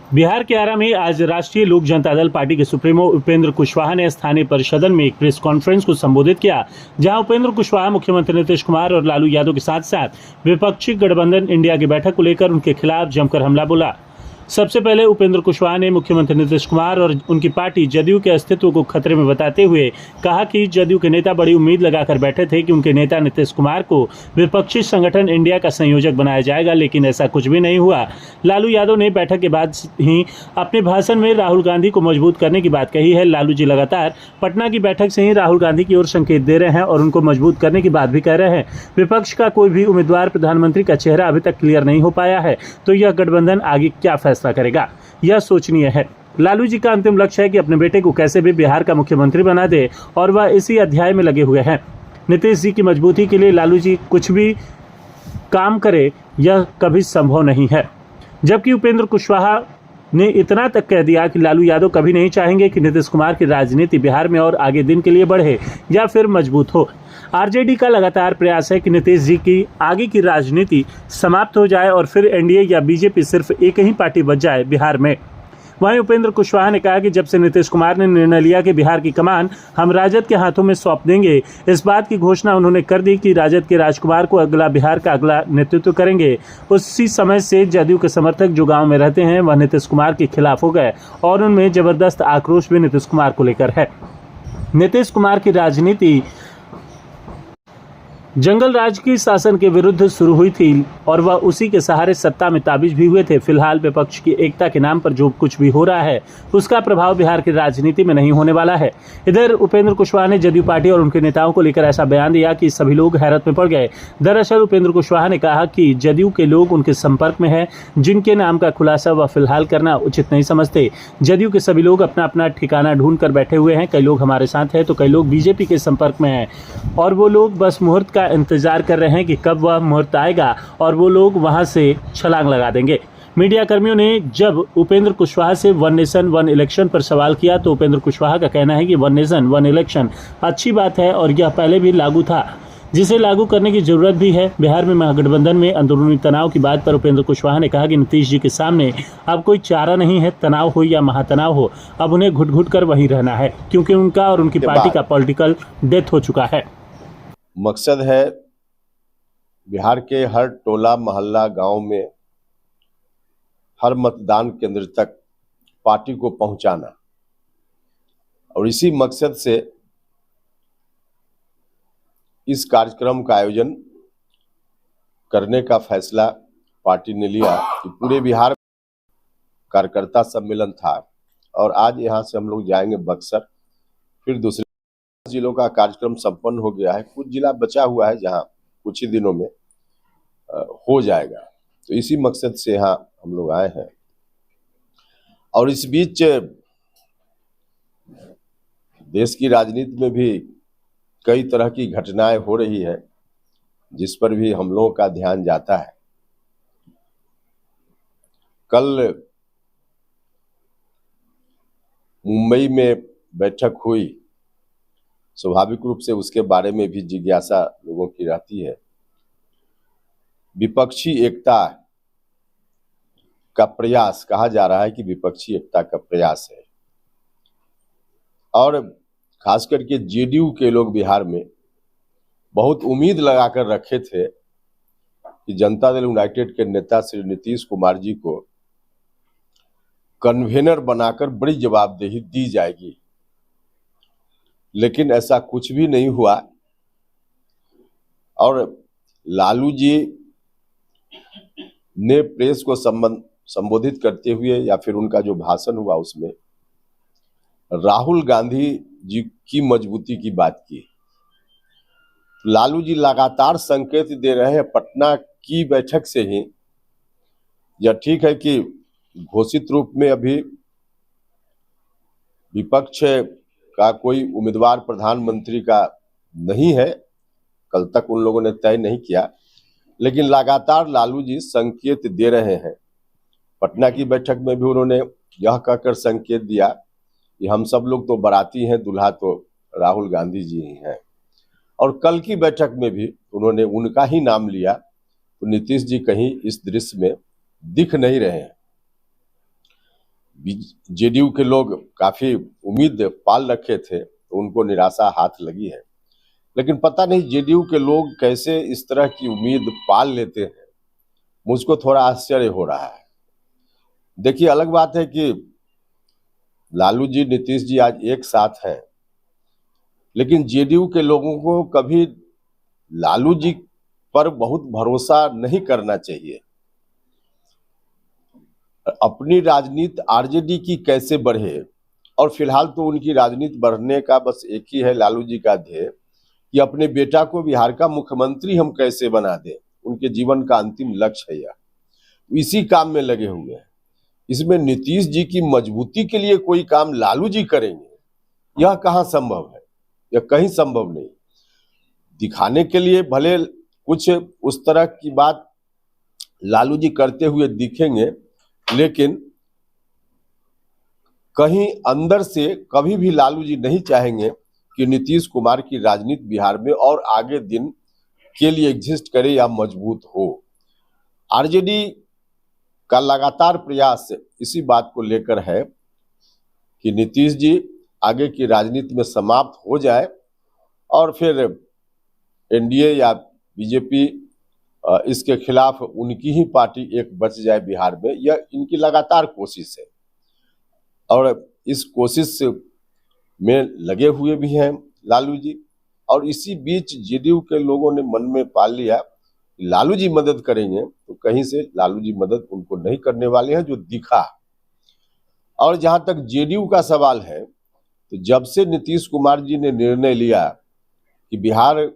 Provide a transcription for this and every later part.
बिहार के आरा में आज राष्ट्रीय लोक जनता दल पार्टी के सुप्रीमो उपेंद्र कुशवाहा ने स्थानीय परिषदन में एक प्रेस कॉन्फ्रेंस को संबोधित किया, जहां उपेंद्र कुशवाहा मुख्यमंत्री नीतीश कुमार और लालू यादव के साथ साथ विपक्षी गठबंधन इंडिया की बैठक को लेकर उनके खिलाफ जमकर हमला बोला। सबसे पहले उपेंद्र कुशवाहा ने मुख्यमंत्री नीतीश कुमार और उनकी पार्टी जदयू के अस्तित्व को खतरे में बताते हुए कहा कि जदयू के नेता बड़ी उम्मीद लगाकर बैठे थे कि उनके नेता नीतीश कुमार को विपक्षी संगठन इंडिया का संयोजक बनाया जाएगा, लेकिन ऐसा कुछ भी नहीं हुआ। लालू यादव ने बैठक के बाद ही अपने भाषण में राहुल गांधी को मजबूत करने की बात कही है। लालू जी लगातार पटना की बैठक से ही राहुल गांधी की ओर संकेत दे रहे हैं और उनको मजबूत करने की बात भी कह रहे हैं। विपक्ष का कोई भी उम्मीदवार प्रधानमंत्री का चेहरा अभी तक क्लियर नहीं हो पाया है, तो यह गठबंधन आगे क्या फैसला करेगा, यह सोचनीय है। लालू जी का अंतिम लक्ष्य है कि अपने बेटे को कैसे भी बिहार का मुख्यमंत्री बना दे और वह इसी अध्याय में लगे हुए हैं। नीतीश जी की मजबूती के लिए लालू जी कुछ भी काम करे, यह कभी संभव नहीं है। जबकि उपेंद्र कुशवाहा ने इतना तक कह दिया कि लालू यादव कभी नहीं चाहेंगे कि नीतीश कुमार की राजनीति बिहार में और आगे दिन के लिए बढ़े या फिर मजबूत हो। आरजेडी का लगातार प्रयास है कि नीतीश जी की आगे की राजनीति समाप्त हो जाए और फिर एनडीए या बीजेपी सिर्फ एक ही पार्टी बच जाए बिहार में। वहीं उपेंद्र कुशवाहा ने कहा कि जब से नीतीश कुमार ने निर्णय लिया कि बिहार की कमान हम राजद के हाथों में सौंप देंगे, इस बात की घोषणा उन्होंने कर दी कि राजद के राजकुमार को अगला बिहार का अगला नेतृत्व करेंगे। उसी समय से जदयू के समर्थक जो गांव में रहते हैं वह नीतीश कुमार के खिलाफ हो गए और उनमें जबरदस्त आक्रोश भी नीतीश कुमार को लेकर है। नीतीश कुमार की राजनीति जंगल राज की शासन के विरुद्ध शुरू हुई थी और वह उसी के सहारे सत्ता में काबिज भी हुए थे। फिलहाल विपक्ष की एकता के नाम पर जो कुछ भी हो रहा है उसका प्रभाव बिहार की राजनीति में नहीं होने वाला है। इधर उपेंद्र कुशवाहा ने जदयू पार्टी और उनके नेताओं को लेकर ऐसा बयान दिया कि सभी लोग हैरत में पड़ गए। दरअसल उपेंद्र कुशवाहा ने कहा कि जदयू के लोग उनके संपर्क में हैं, जिनके नाम का खुलासा वह फिलहाल करना उचित नहीं समझते। जदयू के सभी लोग अपना अपना ठिकाना ढूंढ कर बैठे हुए हैं। कई लोग हमारे साथ हैं तो कई लोग बीजेपी के संपर्क में हैं और वो लोग बस मुहूर्त का इंतजार कर रहे हैं कि कब वह मुहूर्त आएगा और वो लोग वहां से छलांग लगा देंगे। मीडिया कर्मियों ने जब उपेंद्र कुशवाहा से वन नेशन वन इलेक्शन पर सवाल किया तो उपेंद्र कुशवाहा का कहना है कि वन नेशन वन इलेक्शन अच्छी बात है और यह पहले भी लागू था, जिसे लागू करने की जरूरत भी है। बिहार में महागठबंधन में अंदरूनी तनाव की बात पर उपेंद्र कुशवाहा ने कहा कि नीतीश जी के सामने अब कोई चारा नहीं है, तनाव हो या महातनाव हो, अब उन्हें घुट घुट कर वहीं रहना है, क्योंकि उनका और उनकी पार्टी का पॉलिटिकल डेथ हो चुका है। मकसद है बिहार के हर टोला मोहल्ला गांव में हर मतदान केंद्र तक पार्टी को पहुंचाना और इसी मकसद से इस कार्यक्रम का आयोजन करने का फैसला पार्टी ने लिया कि पूरे बिहार कार्यकर्ता सम्मेलन था और आज यहां से हम लोग जाएंगे बक्सर, फिर दूसरे जिलों का कार्यक्रम संपन्न हो गया है। कुछ जिला बचा हुआ है जहां कुछ ही दिनों में हो जाएगा, तो इसी मकसद से यहाँ हम लोग आए हैं। और इस बीच देश की राजनीति में भी कई तरह की घटनाएं हो रही है जिस पर भी हम लोगों का ध्यान जाता है। कल मुंबई में बैठक हुई, स्वाभाविक रूप से उसके बारे में भी जिज्ञासा लोगों की रहती है। विपक्षी एकता का प्रयास कहा जा रहा है कि विपक्षी एकता का प्रयास है और खास करके जेडीयू के लोग बिहार में बहुत उम्मीद लगाकर रखे थे कि जनता दल यूनाइटेड के नेता श्री नीतीश कुमार जी को कन्वेनर बनाकर बड़ी जवाबदेही दी जाएगी, लेकिन ऐसा कुछ भी नहीं हुआ। और लालू जी ने प्रेस को संबोधित करते हुए या फिर उनका जो भाषण हुआ उसमें राहुल गांधी जी की मजबूती की बात की। लालू जी लगातार संकेत दे रहे हैं पटना की बैठक से ही। यह ठीक है कि घोषित रूप में अभी विपक्ष का कोई उम्मीदवार प्रधानमंत्री का नहीं है, कल तक उन लोगों ने तय नहीं किया, लेकिन लगातार लालू जी संकेत दे रहे हैं। पटना की बैठक में भी उन्होंने यह कहकर संकेत दिया कि हम सब लोग तो बाराती हैं, दूल्हा तो राहुल गांधी जी ही हैं। और कल की बैठक में भी उन्होंने उनका ही नाम लिया, तो नीतीश जी कहीं इस दृश्य में दिख नहीं रहे हैं। जेडीयू के लोग काफी उम्मीद पाल रखे थे, तो उनको निराशा हाथ लगी है। लेकिन पता नहीं जेडीयू के लोग कैसे इस तरह की उम्मीद पाल लेते हैं, मुझको थोड़ा आश्चर्य हो रहा है। देखिए, अलग बात है कि लालू जी, नीतीश जी आज एक साथ हैं, लेकिन जेडीयू के लोगों को कभी लालू जी पर बहुत भरोसा नहीं करना चाहिए। अपनी राजनीति आरजेडी की कैसे बढ़े, और फिलहाल तो उनकी राजनीति बढ़ने का बस एक ही है लालू जी का ध्येय कि अपने बेटा को बिहार का मुख्यमंत्री हम कैसे बना दें। उनके जीवन का अंतिम लक्ष्य है यह, इसी काम में लगे हुए हैं। इसमें नीतीश जी की मजबूती के लिए कोई काम लालू जी करेंगे, यह कहाँ संभव है? यह कहीं संभव नहीं। दिखाने के लिए भले कुछ उस तरह की बात लालू जी करते हुए दिखेंगे, लेकिन कहीं अंदर से कभी भी लालू जी नहीं चाहेंगे कि नीतीश कुमार की राजनीति बिहार में और आगे दिन के लिए एग्जिस्ट करे या मजबूत हो। आरजेडी का लगातार प्रयास इसी बात को लेकर है कि नीतीश जी आगे की राजनीति में समाप्त हो जाए और फिर एनडीए या बीजेपी इसके खिलाफ उनकी ही पार्टी एक बच जाए बिहार में। यह इनकी लगातार कोशिश है और इस कोशिश में लगे हुए भी हैं लालू जी। और इसी बीच जेडीयू के लोगों ने मन में पाल लिया लालू जी मदद करेंगे, तो कहीं से लालू जी मदद उनको नहीं करने वाले हैं, जो दिखा। और जहां तक जेडीयू का सवाल है, तो जब से नीतीश कुमार जी ने निर्णय लिया कि बिहार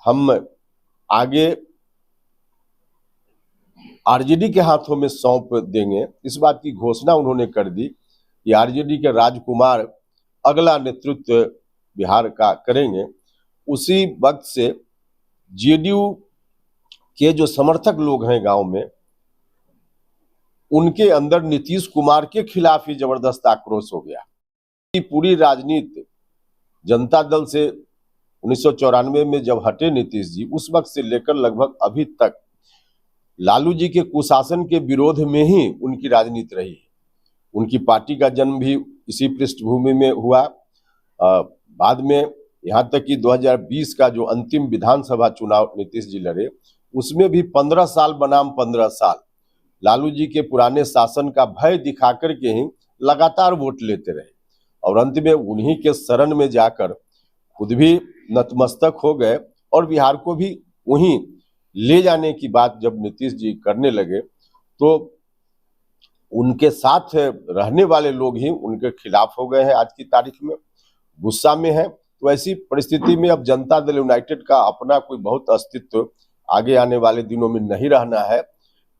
हम आगे आरजेडी के हाथों में सौंप देंगे, इस बात की घोषणा उन्होंने कर दी कि आरजेडी के राजकुमार अगला नेतृत्व बिहार का करेंगे। उसी वक्त से जेडीयू के जो समर्थक लोग हैं गांव में, उनके अंदर नीतीश कुमार के खिलाफ ही जबरदस्त आक्रोश हो गया। पूरी राजनीति जनता दल से 1994 में जब हटे नीतीश जी, उस वक्त से लेकर लगभग अभी तक लालू जी के कुशासन के विरोध में ही उनकी राजनीति रही। उनकी पार्टी का जन्म भी इसी पृष्ठभूमि में हुआ। बाद में यहाँ तक कि 2020 का जो अंतिम विधानसभा चुनाव नीतीश जी लड़े, उसमें भी 15 साल बनाम 15 साल लालू जी के पुराने शासन का भय दिखा करके ही लगातार वोट लेते रहे और अंत में उन्हीं के शरण में जाकर खुद भी नतमस्तक हो गए और बिहार को भी वहीं ले जाने की बात जब नीतीश जी करने लगे, तो उनके साथ रहने वाले लोग ही उनके खिलाफ हो गए हैं। आज की तारीख में गुस्सा में है। तो ऐसी परिस्थिति में अब जनता दल यूनाइटेड का अपना कोई बहुत अस्तित्व आगे आने वाले दिनों में नहीं रहना है।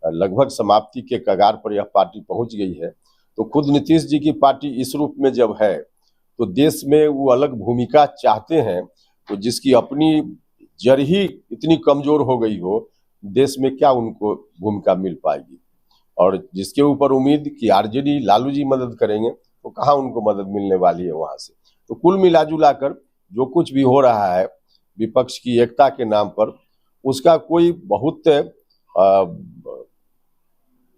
लगभग समाप्ति के कगार पर यह पार्टी पहुंच गई है। तो खुद नीतीश जी की पार्टी इस रूप में जब है, तो देश में वो अलग भूमिका चाहते हैं, तो जिसकी अपनी जड़ ही इतनी कमजोर हो गई हो, देश में क्या उनको भूमिका मिल पाएगी। और जिसके ऊपर उम्मीद कि आरजेडी लालू जी मदद करेंगे, तो कहाँ उनको मदद मिलने वाली है वहां से। तो कुल मिला कर जो कुछ भी हो रहा है विपक्ष की एकता के नाम पर, उसका कोई बहुत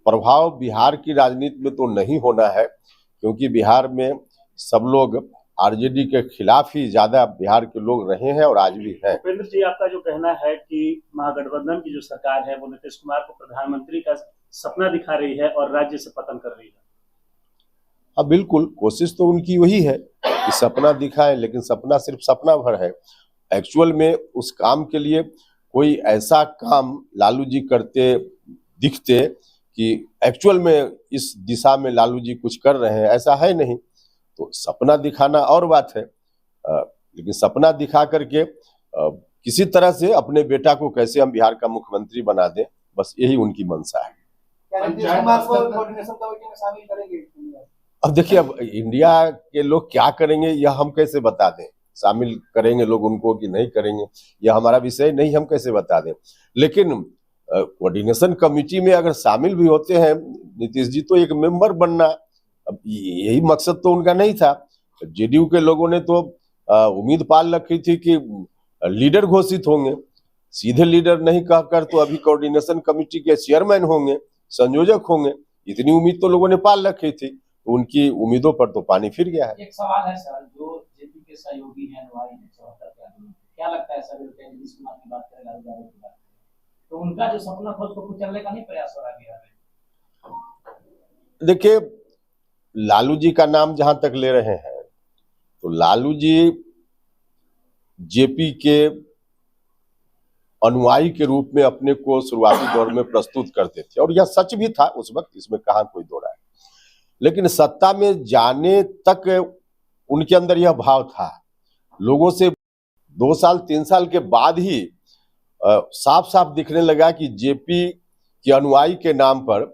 प्रभाव बिहार की राजनीति में तो नहीं होना है, क्योंकि बिहार में सब लोग आरजेडी के खिलाफ ही ज्यादा बिहार के लोग रहे हैं और आज भी हैं। उपेंद्र जी, आपका जो कहना है कि महागठबंधन की जो सरकार है वो नीतीश कुमार को प्रधानमंत्री का सपना दिखा रही है और राज्य से पतन कर रही है। हाँ बिल्कुल, कोशिश तो उनकी वही है कि सपना दिखाए, लेकिन सपना सिर्फ सपना भर है। एक्चुअल में उस काम के लिए कोई ऐसा काम लालू जी करते दिखते कि एक्चुअल में इस दिशा में लालू जी कुछ कर रहे हैं, ऐसा है नहीं। तो सपना दिखाना और बात है, लेकिन सपना दिखा करके किसी तरह से अपने बेटा को कैसे हम बिहार का मुख्यमंत्री बना दें, बस यही उनकी मंशा है। अब देखिए, अब इंडिया के लोग क्या करेंगे यह हम कैसे बता दें। शामिल करेंगे लोग उनको कि नहीं करेंगे, यह हमारा विषय नहीं, हम कैसे बता दें। लेकिन कोऑर्डिनेशन कमेटी में अगर शामिल भी होते हैं नीतीश जी, तो एक मेंबर बनना, अब यही मकसद तो उनका नहीं था। जेडीयू के लोगों ने तो उम्मीद पाल रखी थी कि लीडर घोषित होंगे, सीधे लीडर नहीं कहकर तो अभी कोऑर्डिनेशन कमेटी के चेयरमैन होंगे, संयोजक होंगे, इतनी उम्मीद तो लोगों ने पाल रखी थी, तो उनकी उम्मीदों पर तो पानी फिर गया है। एक सवाल है सर, जो जेपी के सहयोगी हैं अनुयायी हैं 74 के आदमी, क्या लगता है सर, नीतीश कुमार की बात करें, लालू यादव की बात करें, तो उनका जो सपना था उसको कुचलने का नहीं प्रयास हो रहा है बिहार में? देखिए, लालू जी का नाम जहां तक ले रहे हैं, तो लालू जी जेपी के अनुयायी के रूप में अपने को शुरुआती दौर में प्रस्तुत करते थे, और यह सच भी था उस वक्त, इसमें कहां कोई दो राय। लेकिन सत्ता में जाने तक उनके अंदर यह भाव था। लोगों से 2 साल 3 साल के बाद ही साफ साफ दिखने लगा कि जेपी के अनुयायी के नाम पर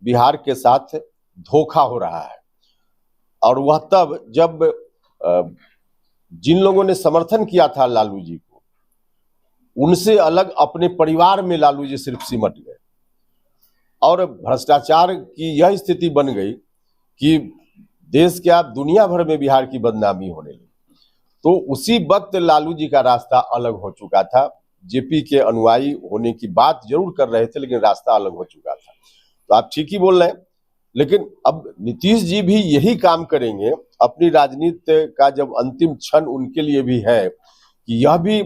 बिहार के साथ धोखा हो रहा है। और वह तब जब जिन लोगों ने समर्थन किया था लालू जी को, उनसे अलग अपने परिवार में लालू जी सिर्फ सिमट गए, और भ्रष्टाचार की यह स्थिति बन गई कि देश क्या दुनिया भर में बिहार की बदनामी होने लगी। तो उसी वक्त लालू जी का रास्ता अलग हो चुका था। जेपी के अनुयायी होने की बात जरूर कर रहे थे, लेकिन रास्ता अलग हो चुका था। तो आप ठीक ही बोल रहे हैं, लेकिन अब नीतीश जी भी यही काम करेंगे। अपनी राजनीति का जब अंतिम क्षण उनके लिए भी है कि यह भी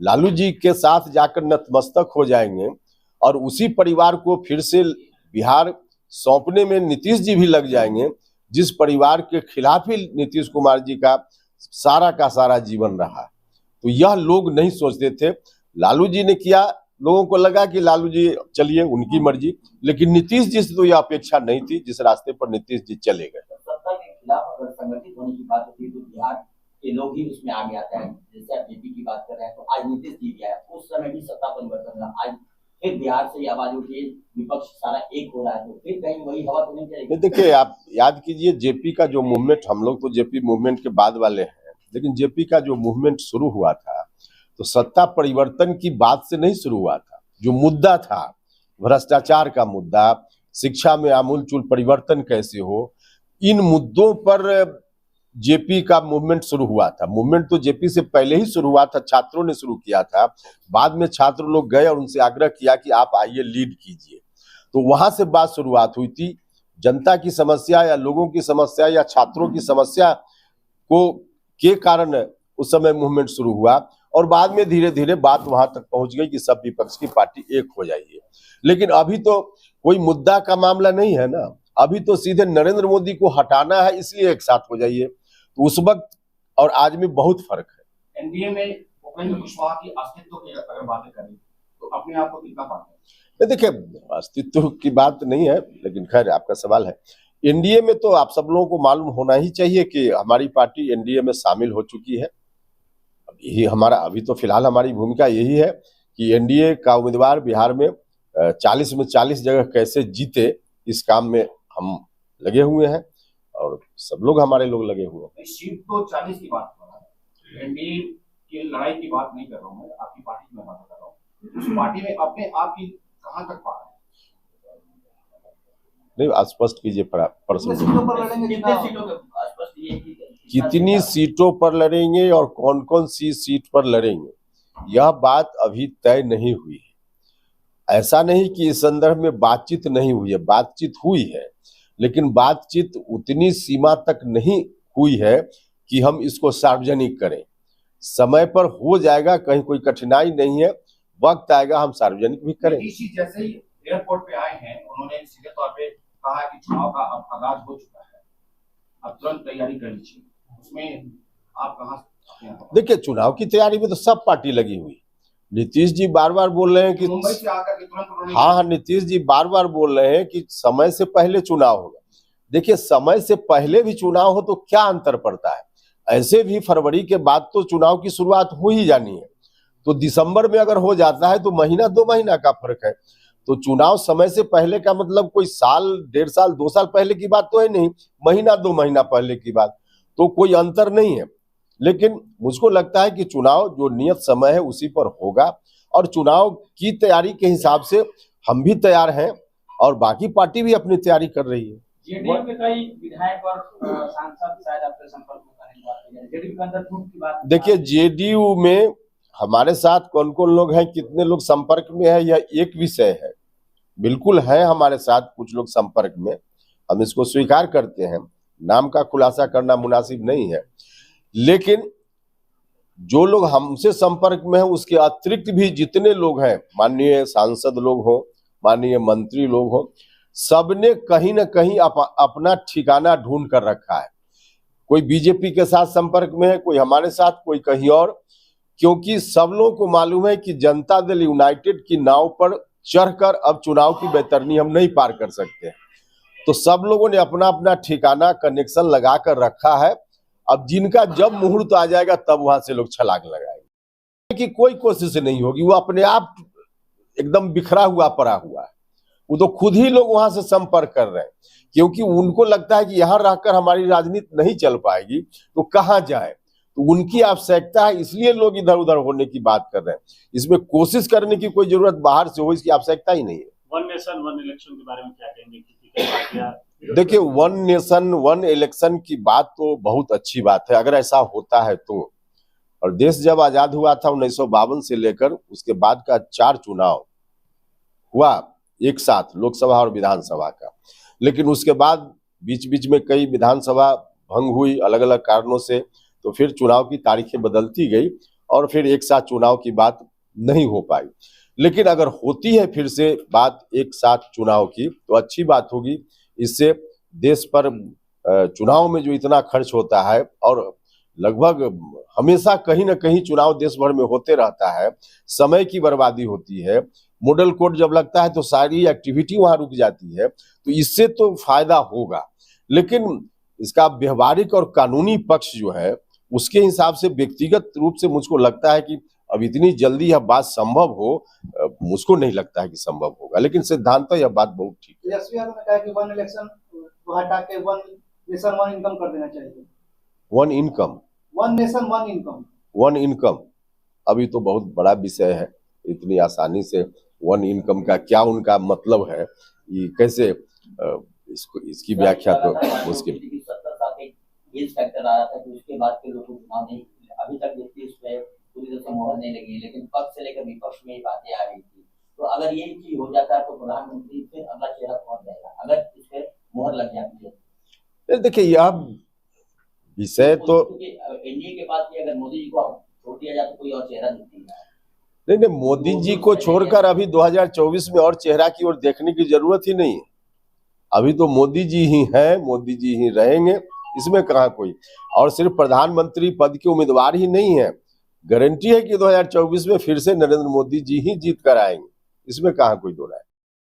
लालू जी के साथ जाकर नतमस्तक हो जाएंगे, और उसी परिवार को फिर से बिहार सौंपने में नीतीश जी भी लग जाएंगे, जिस परिवार के खिलाफ ही नीतीश कुमार जी का सारा जीवन रहा। तो यह लोग नहीं सोचते थे। लालू जी ने किया, लोगों को लगा कि लालू जी चलिए उनकी मर्जी, लेकिन नीतीश जी से तो यह अपेक्षा नहीं थी जिस रास्ते पर नीतीश जी चले गए। सत्ता के खिलाफ अगर संगठित होने की बात होती है तो बिहार के लोग ही उसमें आगे आते हैं। जैसे आप जेपी की बात कर रहे हैं, तो आज नीतीश जी भी आया, उस समय भी सत्ता परिवर्तन हुआ, आज फिर बिहार से आवाज उठी, विपक्ष सारा एक हो रहा है, तो फिर कहीं वही हवा तो नहीं चलेगी? देखिए, आप याद कीजिए जेपी का जो मूवमेंट, हम लोग तो जेपी मूवमेंट के बाद वाले हैं, लेकिन जेपी का जो मूवमेंट शुरू हुआ था तो सत्ता परिवर्तन की बात से नहीं शुरू हुआ था। जो मुद्दा था, भ्रष्टाचार का मुद्दा, शिक्षा में आमूलचूल परिवर्तन कैसे हो, इन मुद्दों पर जेपी का मूवमेंट शुरू हुआ था। मूवमेंट तो जेपी से पहले ही शुरू हुआ था, छात्रों ने शुरू किया था। बाद में छात्र लोग गए और उनसे आग्रह किया कि आप आइए लीड कीजिए, तो वहां से बात शुरुआत हुई थी। जनता की समस्या या लोगों की समस्या या छात्रों की समस्या को के कारण उस समय मूवमेंट शुरू हुआ, और बाद में धीरे धीरे बात वहां तक पहुंच गई कि सब विपक्ष की पार्टी एक हो जाइए। लेकिन अभी तो कोई मुद्दा का मामला नहीं है ना, अभी तो सीधे नरेंद्र मोदी को हटाना है, इसलिए एक साथ हो जाइए। तो उस वक्त और आज में बहुत फर्क है। एनडीए में उपेंद्र कुशवाहा की अस्तित्व की अगर बात करें तो अपने आप को कितना पाते हैं? देखिए, अस्तित्व की बात नहीं है, लेकिन खैर आपका सवाल है। एनडीए में तो आप सब लोगों को मालूम होना ही चाहिए कि हमारी पार्टी एनडीए में शामिल हो चुकी है। यही हमारा अभी तो फिलहाल हमारी भूमिका यही है कि एनडीए का उम्मीदवार बिहार में 40 में 40 जगह कैसे जीते, इस काम में हम लगे हुए हैं, और सब लोग हमारे लोग लगे हुए हैं। सीट तो 40 की बात कर रहा है, एनडीए की लड़ाई की बात नहीं कर रहा हूँ मैं, आपकी पार्टी में बात कर रहा हूँ। उस पार्टी में अपने आप की कहां तक पा रहे हैं? नहीं, स्पष्ट कीजिए प्रश्न। कितनी सीटों पर लड़ेंगे और कौन कौन सी सीट पर लड़ेंगे, यह बात अभी तय नहीं हुई है। ऐसा नहीं कि इस संदर्भ में बातचीत नहीं हुई है, बातचीत हुई है, लेकिन बातचीत उतनी सीमा तक नहीं हुई है कि हम इसको सार्वजनिक करें। समय पर हो जाएगा, कहीं कोई कठिनाई नहीं है, वक्त आएगा हम सार्वजनिक भी करें। जैसे ही एयरपोर्ट पे आए हैं, उन्होंने सीधे तौर पे कहा कि चुनाव का अब आगाज हो चुका है, अब तुरंत तैयारी कर लीजिए। उसमें आप कहां? देखिए, चुनाव की तैयारी में तो सब पार्टी लगी हुई। नीतीश जी बार बार बोल रहे हैं कि मुंबई से आकर के तुरंत हाँ, नीतीश जी बार बार बोल रहे हैं कि समय से पहले चुनाव होगा। देखिए, समय से पहले भी चुनाव हो तो क्या अंतर पड़ता है? ऐसे भी फरवरी के बाद तो चुनाव की शुरुआत हो ही जानी है, तो दिसंबर में अगर हो जाता है तो महीना 2 महीना का फर्क है। तो चुनाव समय से पहले का मतलब कोई साल, 1.5 साल, 2 साल पहले की बात तो है नहीं, महीना 2 महीना पहले की बात, तो कोई अंतर नहीं है। लेकिन मुझको लगता है कि चुनाव जो नियत समय है उसी पर होगा, और चुनाव की तैयारी के हिसाब से हम भी तैयार हैं और बाकी पार्टी भी अपनी तैयारी कर रही है। जेडीयू के कई विधायक और सांसद शायद आपके संपर्क में करने की बात है, जेडीयू के अंदर छूट की बात। देखिए, जेडीयू में हमारे साथ कौन कौन लोग हैं, कितने लोग संपर्क में है, यह एक विषय है, बिल्कुल है हमारे साथ कुछ लोग संपर्क में, हम इसको स्वीकार करते हैं, नाम का खुलासा करना मुनासिब नहीं है, लेकिन जो लोग हमसे संपर्क में हैं उसके अतिरिक्त भी जितने लोग हैं, माननीय सांसद लोग हो, माननीय मंत्री लोग हो, सबने कहीं ना कहीं अपना ठिकाना ढूंढ कर रखा है। कोई बीजेपी के साथ संपर्क में है, कोई हमारे साथ, कोई कहीं और, क्योंकि सब लोगों को मालूम है कि जनता दल यूनाइटेड की नाव पर चढ़कर अब चुनाव की बैतरनी हम नहीं पार कर सकते। तो सब लोगों ने अपना अपना ठिकाना कनेक्शन लगा कर रखा है। अब जिनका जब मुहूर्त आ जाएगा तब वहां से लोग छलांग लगाएंगे कि कोई कोशिश नहीं होगी, वो अपने आप एकदम बिखरा हुआ पड़ा हुआ है। वो तो खुद ही लोग वहां से संपर्क कर रहे हैं, क्योंकि उनको लगता है कि यहां रहकर हमारी राजनीति नहीं चल पाएगी तो कहां जाए, तो उनकी आवश्यकता है, इसलिए लोग इधर उधर होने की बात कर रहे हैं। इसमें कोशिश करने की कोई जरूरत बाहर से हो, इसकी आवश्यकता ही नहीं है। वन नेशन वन इलेक्शन के बारे में क्या कहेंगे? देखिए, वन नेशन वन इलेक्शन की बात तो बहुत अच्छी बात है अगर ऐसा होता है तो। और देश जब आजाद हुआ था 1952 से लेकर उसके बाद का 4 चुनाव हुआ एक साथ, लोकसभा और विधानसभा का, लेकिन उसके बाद बीच बीच में कई विधानसभा भंग हुई अलग अलग कारणों से, तो फिर चुनाव की तारीखें बदलती गई और फिर एक साथ चुनाव की बात नहीं हो पाई। लेकिन अगर होती है फिर से बात एक साथ चुनाव की तो अच्छी बात होगी। इससे देश पर चुनाव में जो इतना खर्च होता है, और लगभग हमेशा कहीं ना कहीं चुनाव देश भर में होते रहता है, समय की बर्बादी होती है, मॉडल कोड जब लगता है तो सारी एक्टिविटी वहां रुक जाती है, तो इससे तो फायदा होगा। लेकिन इसका व्यवहारिक और कानूनी पक्ष जो है उसके हिसाब से व्यक्तिगत रूप से मुझको लगता है कि अब इतनी जल्दी यह बात संभव हो, मुझको नहीं लगता है कि संभव होगा, लेकिन सिद्धांत यह बात बहुत ठीक है। तेजस्वी यादव ने कहा कि वन इलेक्शन को हटा के वन नेशन वन इनकम कर देना चाहिए। One income, one nation one income, one income अभी तो बहुत बड़ा विषय है। इतनी आसानी से वन इनकम का क्या उनका मतलब है, ये कैसे इसकी व्याख्या तो मुश्किल। 70 साल के एज फैक्टर आ रहा था कि उसके बाद के लोगों को चुनाव नहीं, अभी तक देखिए इस पे पूरी तरह से मोहर नहीं लगी, लेकिन पक्ष से लेकर विपक्ष में ये बातें आ रही थी। तो अगर ये चीज हो जाता है तो प्रधानमंत्री फिर अगला चेहरा कौन जाएगा अगर इस पे मोहर लग जाती है? देखिए, यह विषय तो एनडीए के पास भी अगर मोदी जी को छोड़ दिया जाए तो कोई और चेहरा नहीं है। नहीं, मोदी जी को छोड़कर अभी 2024 में और चेहरा की ओर देखने की जरूरत ही नहीं है। अभी तो मोदी जी ही हैं, मोदी जी ही रहेंगे, इसमें कहाँ कोई, और सिर्फ प्रधानमंत्री पद के उम्मीदवार ही नहीं है, गारंटी है कि 2024 में फिर से नरेंद्र मोदी जी ही जीत कर आएंगे, इसमें कहाँ कोई दो राय।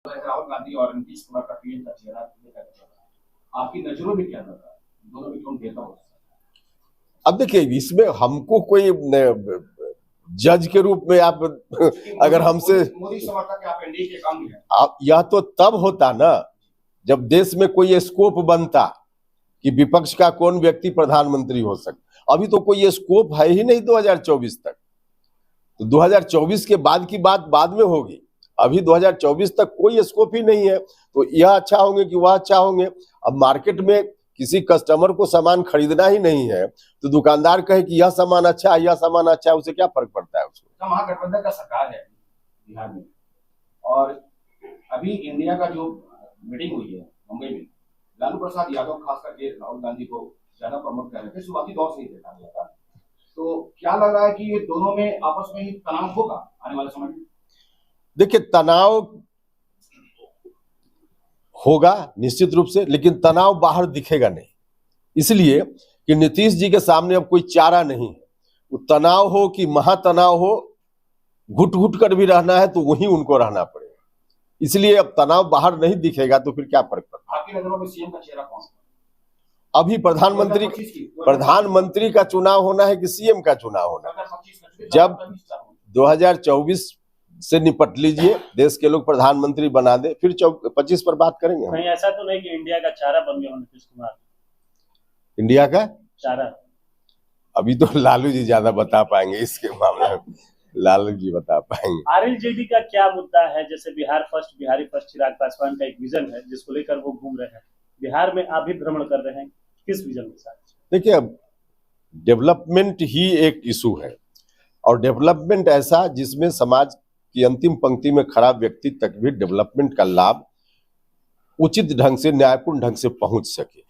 राहुल गांधी और नीतीश कुमार का पीएम का चेहरा आपकी नजरों में क्या था, दोनों में कौन बेहतर हो? अब देखिए, इसमें हमको कोई जज के रूप में आप अगर हमसे मोदी समर्थक आप एनडीए के काम में हैं, आप, यह तो तब होता ना जब देश में कोई स्कोप बनता कि विपक्ष का कौन व्यक्ति प्रधानमंत्री हो सकता। अभी तो कोई स्कोप है ही नहीं 2024 तक, तो 2024 के बाद की बात बाद में होगी। अभी 2024 तक कोई स्कोप ही नहीं है, तो यह अच्छा होंगे कि वह अच्छा होंगे। अब मार्केट में किसी कस्टमर को सामान खरीदना ही नहीं है तो दुकानदार कहे कि यह सामान अच्छा है, यह सामान अच्छा है, उसे क्या फर्क पड़ता है उसको। महागठबंधन का सरकार है बिहार में, और अभी इंडिया का जो मीटिंग हुई है मुंबई में, लालू प्रसाद यादव खास करके राहुल गांधी को ज्यादा प्रमोट कर रहे थे, शुरुआती दौर से ही देखा गया था। तो क्या लग रहा है कि ये दोनों में आपस में ही तनाव होगा आने वाले समय में? देखिए, तनाव होगा निश्चित रूप से, लेकिन तनाव बाहर दिखेगा नहीं, इसलिए कि नीतीश जी के सामने अब कोई चारा नहीं है। वो तनाव हो कि महातनाव हो, घुट घुट कर भी रहना है तो वहीं उनको रहना पड़ेगा, इसलिए अब तनाव बाहर नहीं दिखेगा तो फिर क्या फर्क पड़ता। आपकी नजरों में सीएम का चेहरा कौन है? अभी प्रधानमंत्री का चुनाव होना है कि सीएम का चुनाव होना है? जब 2024 से निपट लीजिए, देश के लोग प्रधानमंत्री बना दे, फिर 25 पर बात करेंगे। कहीं ऐसा तो नहीं कि इंडिया का चारा बन गया नीतीश कुमार? इंडिया का चारा अभी तो लालू जी ज्यादा बता पाएंगे इसके मामले में, लालू जी बता पाएंगे। आरएलजेडी का क्या मुद्दा है? जैसे बिहार फर्स्ट, बिहारी फर्स्ट चिराग पासवान का एक विजन है जिसको लेकर वो घूम रहे हैं, बिहार में आप भी भ्रमण कर रहे हैं, किस विजन के साथ? देखिए, अब डेवलपमेंट ही एक इशू है, और डेवलपमेंट ऐसा जिसमें समाज कि अंतिम पंक्ति में खड़ा व्यक्ति तक भी डेवलपमेंट का लाभ उचित ढंग से, न्यायपूर्ण ढंग से पहुंच सके।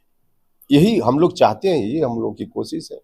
यही हम लोग चाहते हैं, यही हम लोग की कोशिश है।